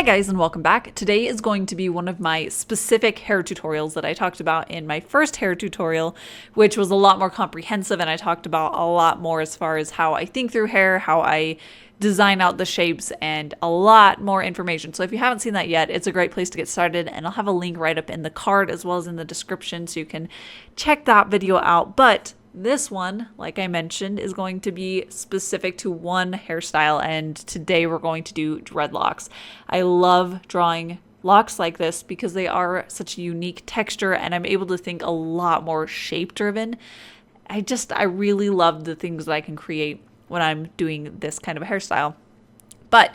Hi guys and welcome back. Today is going to be one of my specific hair tutorials that I talked about in my first hair tutorial, which was a lot more comprehensive, and I talked about a lot more as far as how I think through hair, how I design out the shapes, and a lot more information. So if you haven't seen that yet, it's a great place to get started, and I'll have a link right up in the card as well as in the description so you can check that video out. But this one, like I mentioned, is going to be specific to one hairstyle, and today we're going to do dreadlocks. I love drawing locks like this because they are such a unique texture and I'm able to think a lot more shape driven. I really love the things that I can create when I'm doing this kind of a hairstyle. But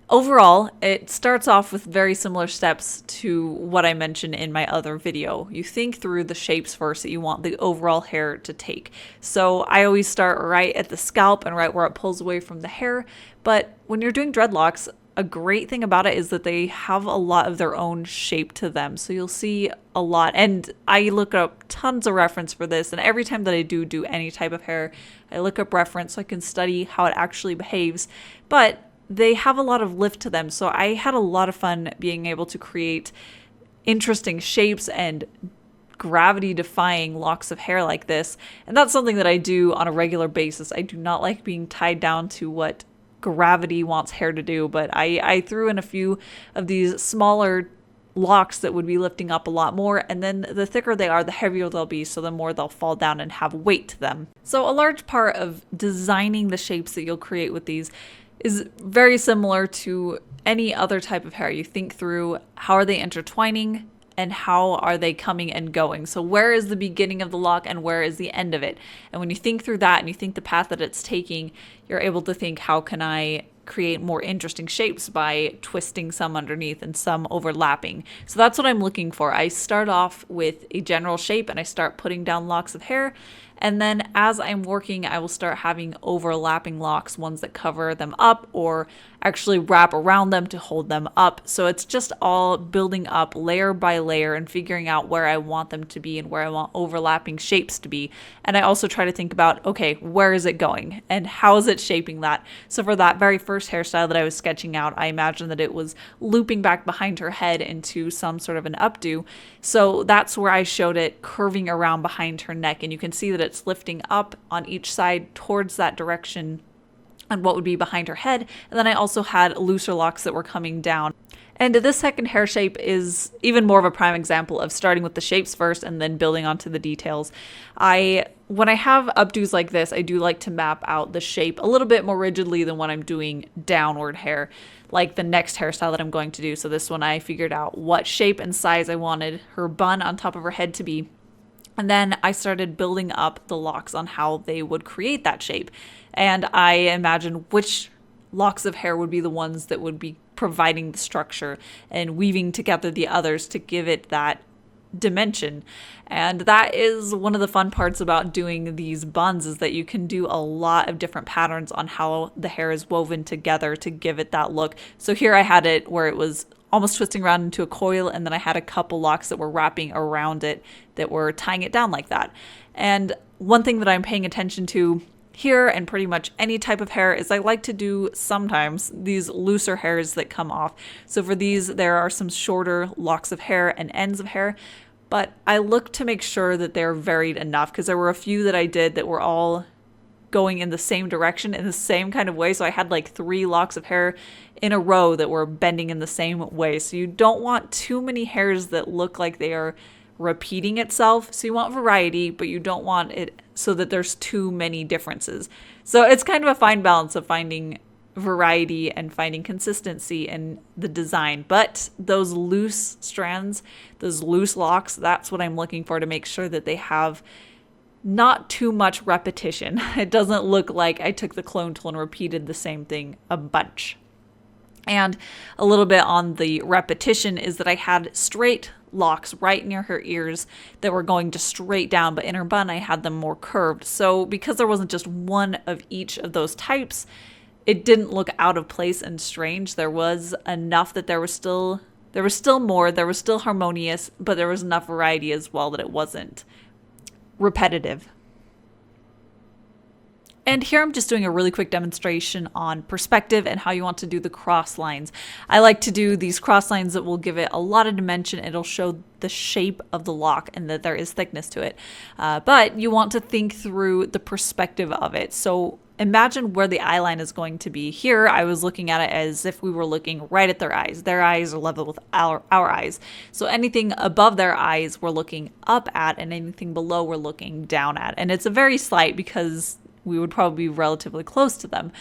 overall, it starts off with very similar steps to what I mentioned in my other video. You think through the shapes first that you want the overall hair to take. So I always start right at the scalp and right where it pulls away from the hair. But when you're doing dreadlocks, a great thing about it is that they have a lot of their own shape to them. So you'll see a lot. And I look up tons of reference for this. And every time that I do any type of hair, I look up reference so I can study how it actually behaves. But they have a lot of lift to them. So I had a lot of fun being able to create interesting shapes and gravity defying locks of hair like this. And that's something that I do on a regular basis. I do not like being tied down to what gravity wants hair to do, but I threw in a few of these smaller locks that would be lifting up a lot more, and then the thicker they are, the heavier they'll be, so the more they'll fall down and have weight to them. So a large part of designing the shapes that you'll create with these is very similar to any other type of hair. You think through how are they intertwining and how are they coming and going. So where is the beginning of the lock and where is the end of it? And when you think through that and you think the path that it's taking, you're able to think, how can I create more interesting shapes by twisting some underneath and some overlapping. So that's what I'm looking for. I start off with a general shape and I start putting down locks of hair. And then as I'm working, I will start having overlapping locks, ones that cover them up or actually wrap around them to hold them up. So it's just all building up layer by layer and figuring out where I want them to be and where I want overlapping shapes to be. And I also try to think about, okay, where is it going and how is it shaping that? So for that very first hairstyle that I was sketching out, I imagined that it was looping back behind her head into some sort of an updo. So that's where I showed it curving around behind her neck, and you can see that it's lifting up on each side towards that direction and what would be behind her head. And then I also had looser locks that were coming down. And this second hair shape is even more of a prime example of starting with the shapes first and then building onto the details. When I have updos like this, I do like to map out the shape a little bit more rigidly than when I'm doing downward hair, like the next hairstyle that I'm going to do. So this one, I figured out what shape and size I wanted her bun on top of her head to be. And then I started building up the locks on how they would create that shape. And I imagined which locks of hair would be the ones that would be providing the structure and weaving together the others to give it that dimension. And that is one of the fun parts about doing these buns, is that you can do a lot of different patterns on how the hair is woven together to give it that look. So here I had it where it was almost twisting around into a coil, and then I had a couple locks that were wrapping around it that were tying it down like that. And one thing that I'm paying attention to here and pretty much any type of hair is I like to do sometimes these looser hairs that come off. So for these, there are some shorter locks of hair and ends of hair, but I look to make sure that they're varied enough, because there were a few that I did that were all going in the same direction in the same kind of way. So I had like 3 locks of hair in a row that were bending in the same way. So you don't want too many hairs that look like they are repeating itself. So you want variety, but you don't want it so that there's too many differences. So it's kind of a fine balance of finding variety and finding consistency in the design. But those loose strands, those loose locks, that's what I'm looking for, to make sure that they have not too much repetition. It doesn't look like I took the clone tool and repeated the same thing a bunch. And a little bit on the repetition is that I had straight locks right near her ears that were going just straight down, but in her bun I had them more curved. So because there wasn't just one of each of those types, it didn't look out of place and strange. There was enough that there was still more, there was still harmonious, but there was enough variety as well that it wasn't repetitive. And here I'm just doing a really quick demonstration on perspective and how you want to do the cross lines. I like to do these cross lines that will give it a lot of dimension. It'll show the shape of the lock and that there is thickness to it. But you want to think through the perspective of it. So imagine where the eye line is going to be. Here, I was looking at it as if we were looking right at their eyes. Their eyes are level with our eyes. So anything above their eyes, we're looking up at, and anything below, we're looking down at. And it's a very slight because we would probably be relatively close to them.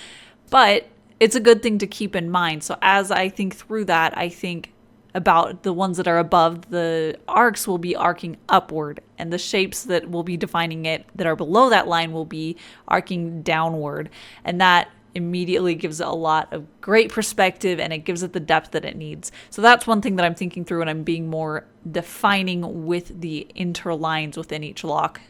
But it's a good thing to keep in mind. So as I think through that, I think about the ones that are above, the arcs will be arcing upward, and the shapes that will be defining it that are below that line will be arcing downward. And that immediately gives it a lot of great perspective, and it gives it the depth that it needs. So that's one thing that I'm thinking through, and I'm being more defining with the interlines within each lock.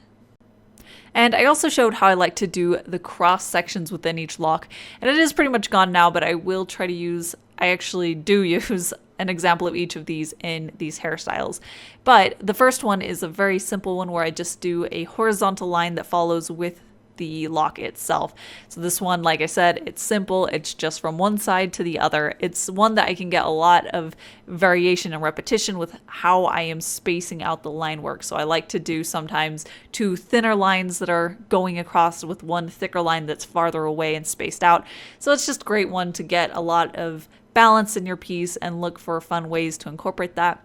And I also showed how I like to do the cross sections within each lock. And it is pretty much gone now, but I will try to I actually do use an example of each of these in these hairstyles. But the first one is a very simple one where I just do a horizontal line that follows with the lock itself. So this one, like I said, it's simple. It's just from one side to the other. It's one that I can get a lot of variation and repetition with how I am spacing out the line work. So I like to do sometimes two thinner lines that are going across with one thicker line that's farther away and spaced out. So it's just a great one to get a lot of balance in your piece and look for fun ways to incorporate that.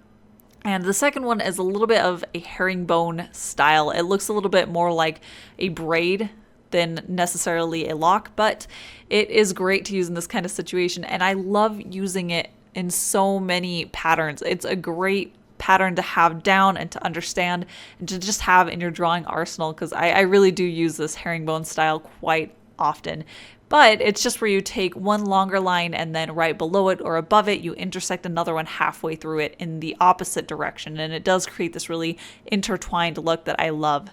And the second one is a little bit of a herringbone style. It looks a little bit more like a braid than necessarily a lock, but it is great to use in this kind of situation. And I love using it in so many patterns. It's a great pattern to have down and to understand and to just have in your drawing arsenal, because I really do use this herringbone style quite often. But it's just where you take one longer line and then right below it or above it, you intersect another one halfway through it in the opposite direction. And it does create this really intertwined look that I love.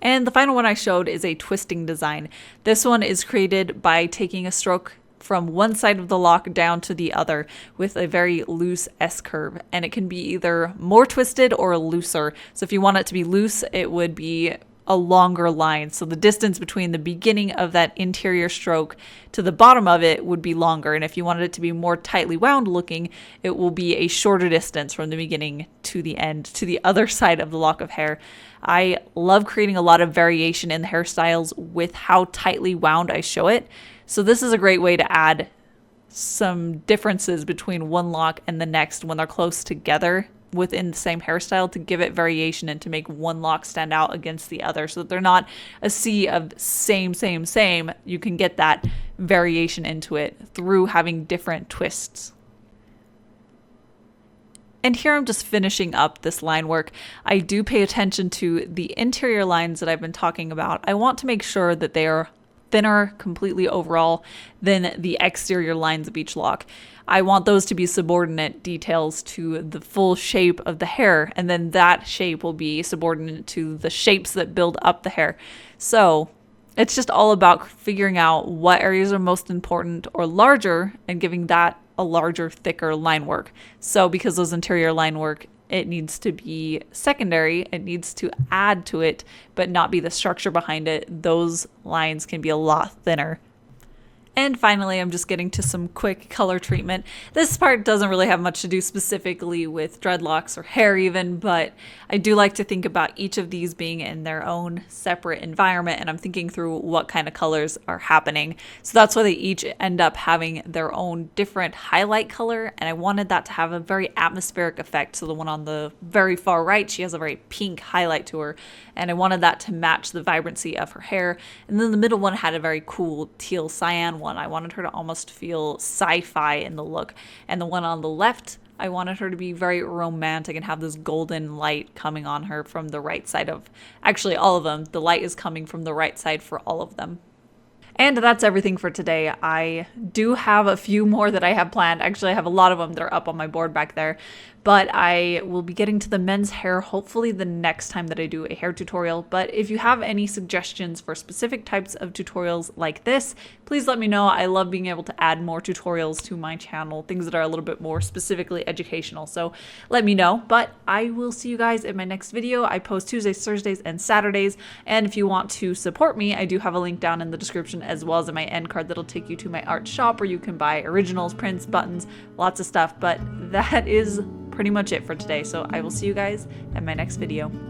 And the final one I showed is a twisting design. This one is created by taking a stroke from one side of the lock down to the other with a very loose S-curve. And it can be either more twisted or looser. So if you want it to be loose, it would be a longer line. So the distance between the beginning of that interior stroke to the bottom of it would be longer. And if you wanted it to be more tightly wound looking, it will be a shorter distance from the beginning to the end, to the other side of the lock of hair. I love creating a lot of variation in the hairstyles with how tightly wound I show it. So this is a great way to add some differences between one lock and the next when they're close together within the same hairstyle, to give it variation and to make one lock stand out against the other so that they're not a sea of same. You can get that variation into it through having different twists. And here I'm just finishing up this line work. I do pay attention to the interior lines that I've been talking about. I want to make sure that they are thinner completely overall than the exterior lines of each lock. I want those to be subordinate details to the full shape of the hair, and then that shape will be subordinate to the shapes that build up the hair. So it's just all about figuring out what areas are most important or larger and giving that a larger, thicker line work. So because those interior line work, it needs to be secondary, it needs to add to it, but not be the structure behind it. Those lines can be a lot thinner. And finally, I'm just getting to some quick color treatment. This part doesn't really have much to do specifically with dreadlocks or hair even, but I do like to think about each of these being in their own separate environment, and I'm thinking through what kind of colors are happening. So that's why they each end up having their own different highlight color, and I wanted that to have a very atmospheric effect. So the one on the very far right, she has a very pink highlight to her, and I wanted that to match the vibrancy of her hair. And then the middle one had a very cool teal cyan one. I wanted her to almost feel sci-fi in the look. And the one on the left, I wanted her to be very romantic and have this golden light coming on her from the right side of, actually all of them. The light is coming from the right side for all of them. And that's everything for today. I do have a few more that I have planned. Actually, I have a lot of them that are up on my board back there. but I will be getting to the men's hair hopefully the next time that I do a hair tutorial. But if you have any suggestions for specific types of tutorials like this, please let me know. I love being able to add more tutorials to my channel, things that are a little bit more specifically educational. So let me know. But I will see you guys in my next video. I post Tuesdays, Thursdays, and Saturdays. And if you want to support me, I do have a link down in the description as well as in my end card that'll take you to my art shop where you can buy originals, prints, buttons, lots of stuff. But that is pretty much it for today. So I will see you guys in my next video.